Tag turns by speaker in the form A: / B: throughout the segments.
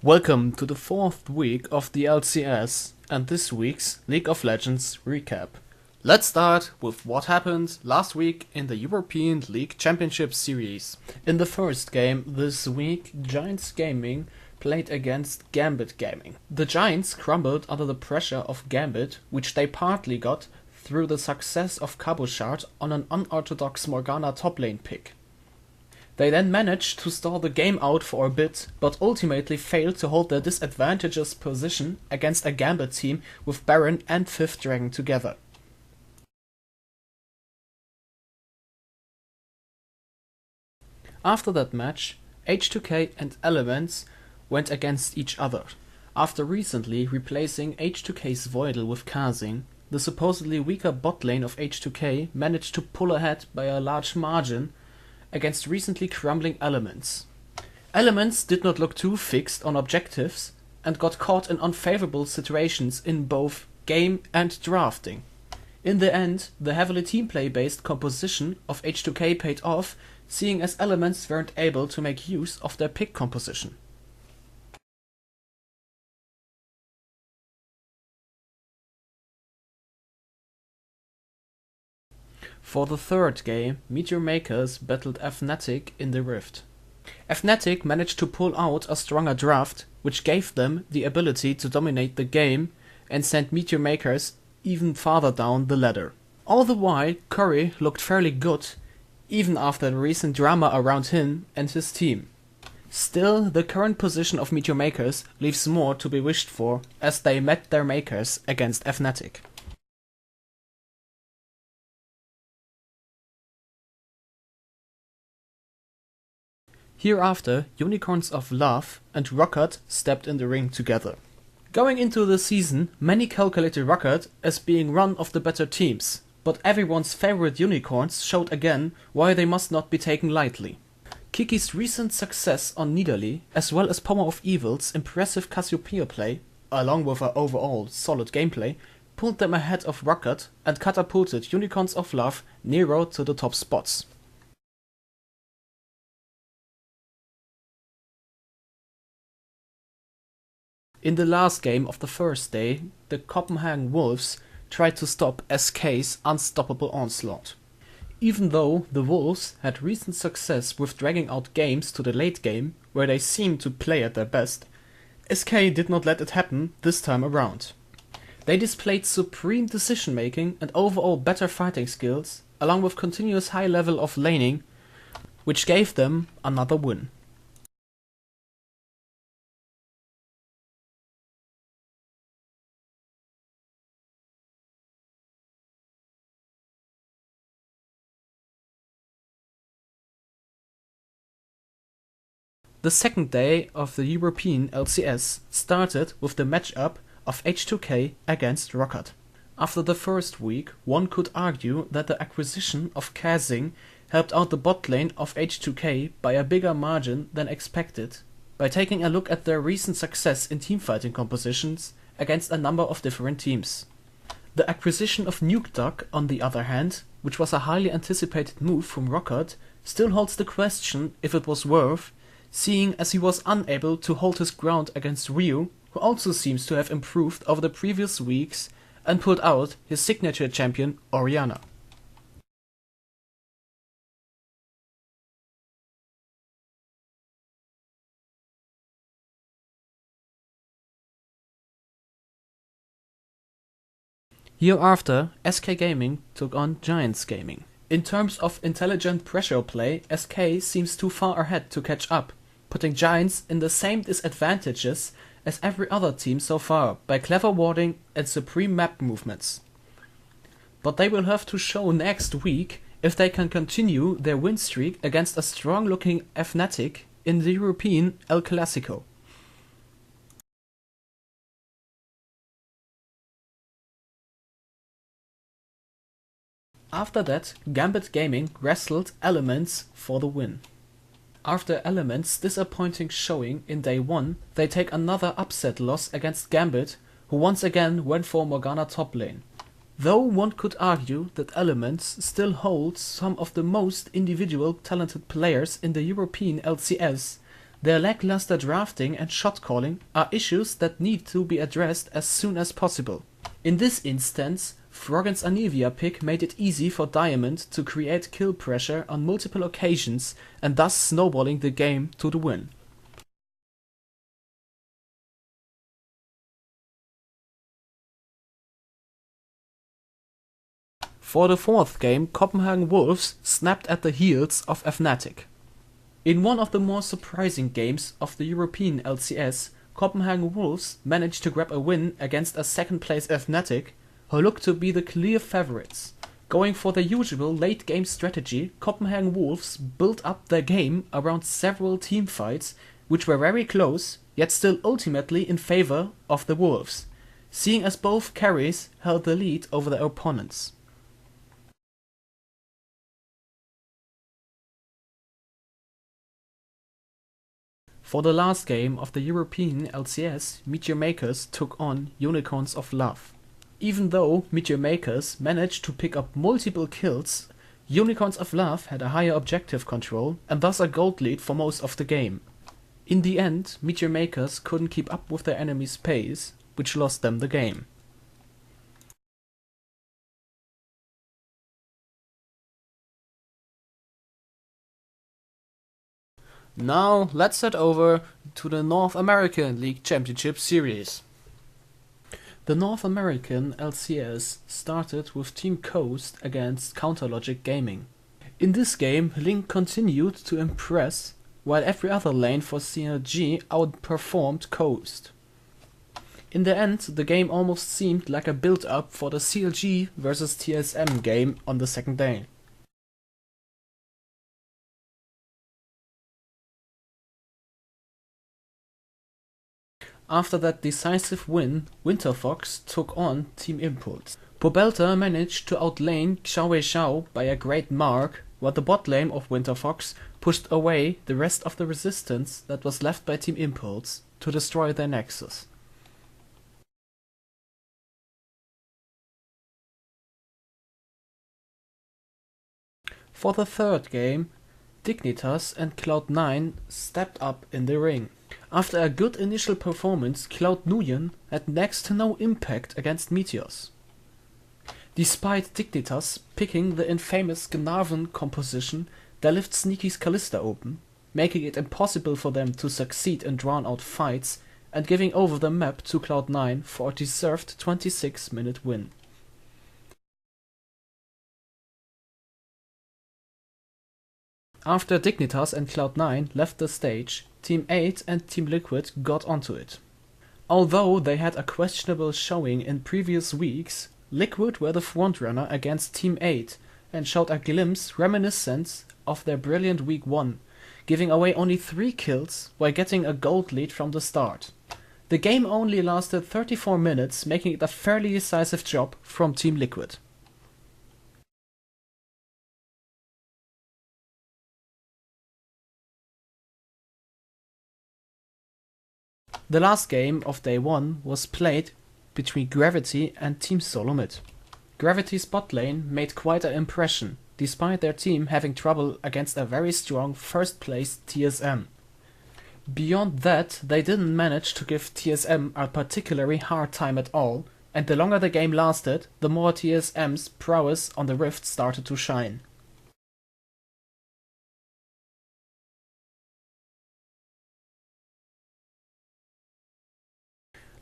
A: Welcome to the fourth week of the LCS and this week's League of Legends recap. Let's start with what happened last week in the European League Championship Series. In the first game this week, Giants Gaming played against Gambit Gaming. The Giants crumbled under the pressure of Gambit, which they partly got through the success of Cabochard on an unorthodox Morgana top lane pick. They then managed to stall the game out for a bit, but ultimately failed to hold their disadvantageous position against a Gambit team with Baron and 5th Dragon together. After that match, H2K and Elements went against each other. After recently replacing H2K's Voidal with Kazing, the supposedly weaker bot lane of H2K managed to pull ahead by a large margin against recently crumbling Elements. Elements did not look too fixed on objectives and got caught in unfavorable situations in both game and drafting. In the end, the heavily teamplay based composition of H2K paid off, seeing as Elements weren't able to make use of their pick composition. For the third game, Meteor Makers battled Fnatic in the Rift. Fnatic managed to pull out a stronger draft, which gave them the ability to dominate the game and send Meteor Makers even farther down the ladder. All the while, Curry looked fairly good, even after the recent drama around him and his team. Still, the current position of Meteor Makers leaves more to be wished for, as they met their makers against Fnatic. Hereafter, Unicorns of Love and Roccat stepped in the ring together. Going into the season, many calculated Roccat as being one of the better teams, but everyone's favorite Unicorns showed again why they must not be taken lightly. Kiki's recent success on Nidalee, as well as Power of Evil's impressive Cassiopeia play, along with her overall solid gameplay, pulled them ahead of Roccat and catapulted Unicorns of Love nearer to the top spots. In the last game of the first day, the Copenhagen Wolves tried to stop SK's unstoppable onslaught. Even though the Wolves had recent success with dragging out games to the late game, where they seemed to play at their best, SK did not let it happen this time around. They displayed supreme decision making and overall better fighting skills, along with continuous high level of laning, which gave them another win. The second day of the European LCS started with the matchup of H2K against Roccat. After the first week, one could argue that the acquisition of Kazing helped out the bot lane of H2K by a bigger margin than expected, by taking a look at their recent success in teamfighting compositions against a number of different teams. The acquisition of Nukeduck, on the other hand, which was a highly anticipated move from Roccat, still holds the question if it was worth, seeing as he was unable to hold his ground against Ryu, who also seems to have improved over the previous weeks and pulled out his signature champion Orianna. Hereafter, SK Gaming took on Giants Gaming. In terms of intelligent pressure play, SK seems too far ahead to catch up, putting Giants in the same disadvantages as every other team so far by clever warding and supreme map movements. But they will have to show next week if they can continue their win streak against a strong-looking Fnatic in the European El Clasico. After that, Gambit Gaming wrestled Elements for the win. After Elements' disappointing showing in day 1, they take another upset loss against Gambit, who once again went for Morgana top lane. Though one could argue that Elements still holds some of the most individual talented players in the European LCS, Their lackluster drafting and shot calling are issues that need to be addressed as soon as possible. In this instance, Froggen's Anivia pick made it easy for Diamond to create kill pressure on multiple occasions and thus snowballing the game to the win. For the fourth game, Copenhagen Wolves snapped at the heels of Fnatic. In one of the more surprising games of the European LCS, Copenhagen Wolves managed to grab a win against a second-place Fnatic, who looked to be the clear favorites. Going for their usual late-game strategy, Copenhagen Wolves built up their game around several teamfights, which were very close, yet still ultimately in favor of the Wolves, seeing as both carries held the lead over their opponents. For the last game of the European LCS, Meteor Makers took on Unicorns of Love. Even though Meteor Makers managed to pick up multiple kills, Unicorns of Love had a higher objective control and thus a gold lead for most of the game. In the end, Meteor Makers couldn't keep up with their enemy's pace, which lost them the game. Now let's head over to the North American League Championship Series. The North American LCS started with Team Coast against Counterlogic Gaming. In this game, Link continued to impress, while every other lane for CLG outperformed Coast. In the end, the game almost seemed like a build-up for the CLG vs TSM game on the second day. After that decisive win, Winterfox took on Team Impulse. Pobelter managed to outlane Xiao by a great mark, while the bot lane of Winterfox pushed away the rest of the resistance that was left by Team Impulse to destroy their nexus. For the third game, Dignitas and Cloud9 stepped up in the ring. After a good initial performance, Cloud Nguyen had next to no impact against Meteors. Despite Dignitas picking the infamous Gnaven composition, they left Sneaky's Kalista open, making it impossible for them to succeed in drawn-out fights and giving over the map to Cloud9 for a deserved 26-minute win. After Dignitas and Cloud9 left the stage, Team 8 and Team Liquid got onto it. Although they had a questionable showing in previous weeks, Liquid were the frontrunner against Team 8 and showed a glimpse reminiscent of their brilliant week 1, giving away only 3 kills while getting a gold lead from the start. The game only lasted 34 minutes, making it a fairly decisive job from Team Liquid. The last game of day 1 was played between Gravity and Team Solomid. Gravity's bot lane made quite an impression, despite their team having trouble against a very strong first place TSM. Beyond that, they didn't manage to give TSM a particularly hard time at all, and the longer the game lasted, the more TSM's prowess on the Rift started to shine.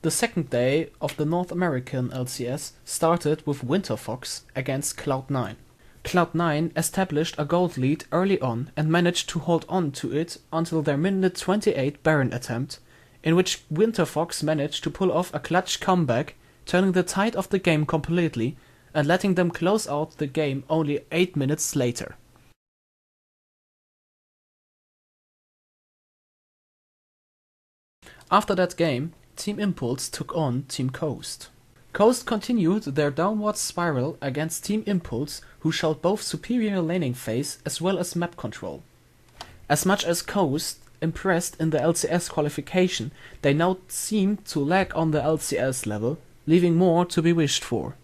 A: The second day of the North American LCS started with Winterfox against Cloud9. Cloud9 established a gold lead early on and managed to hold on to it until their minute 28 Baron attempt, in which Winterfox managed to pull off a clutch comeback, turning the tide of the game completely and letting them close out the game only 8 minutes later. After that game, Team Impulse took on Team Coast. Coast continued their downward spiral against Team Impulse, who showed both superior laning phase as well as map control. As much as Coast impressed in the LCS qualification, they now seemed to lag on the LCS level, leaving more to be wished for.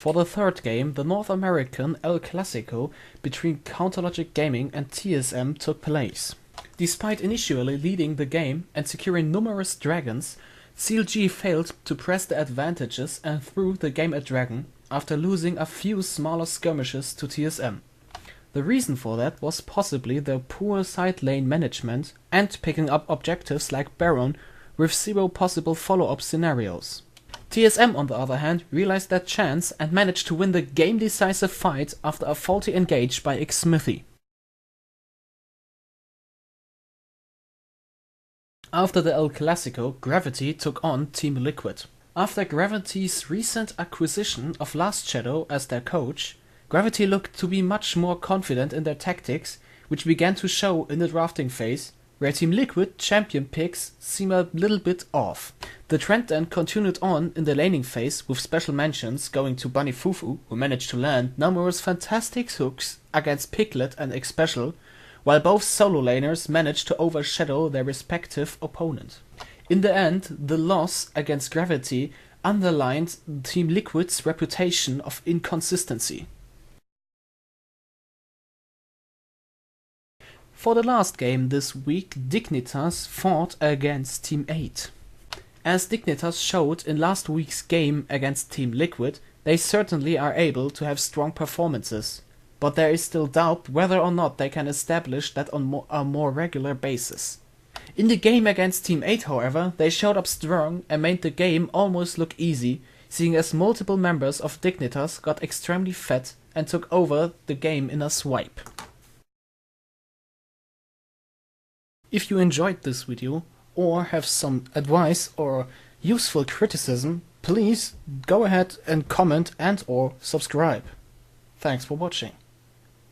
A: For the third game, the North American El Clasico between Counterlogic Gaming and TSM took place. Despite initially leading the game and securing numerous dragons, CLG failed to press the advantages and threw the game at dragon after losing a few smaller skirmishes to TSM. The reason for that was possibly their poor side lane management and picking up objectives like Baron with zero possible follow-up scenarios. TSM, on the other hand, realized that chance and managed to win the game-decisive fight after a faulty engage by Xsmithy. After the El Clasico, Gravity took on Team Liquid. After Gravity's recent acquisition of Last Shadow as their coach, Gravity looked to be much more confident in their tactics, which began to show in the drafting phase, where Team Liquid champion picks seem a little bit off. The trend then continued on in the laning phase, with special mentions going to Bunny Fufu, who managed to land numerous fantastic hooks against Piglet and Xpecial, while both solo laners managed to overshadow their respective opponent. In the end, the loss against Gravity underlined Team Liquid's reputation of inconsistency. For the last game this week, Dignitas fought against Team 8. As Dignitas showed in last week's game against Team Liquid, they certainly are able to have strong performances, but there is still doubt whether or not they can establish that on a more regular basis. In the game against Team 8, however, they showed up strong and made the game almost look easy, seeing as multiple members of Dignitas got extremely fat and took over the game in a swipe. If you enjoyed this video or have some advice or useful criticism, please go ahead and comment and or subscribe. Thanks for watching.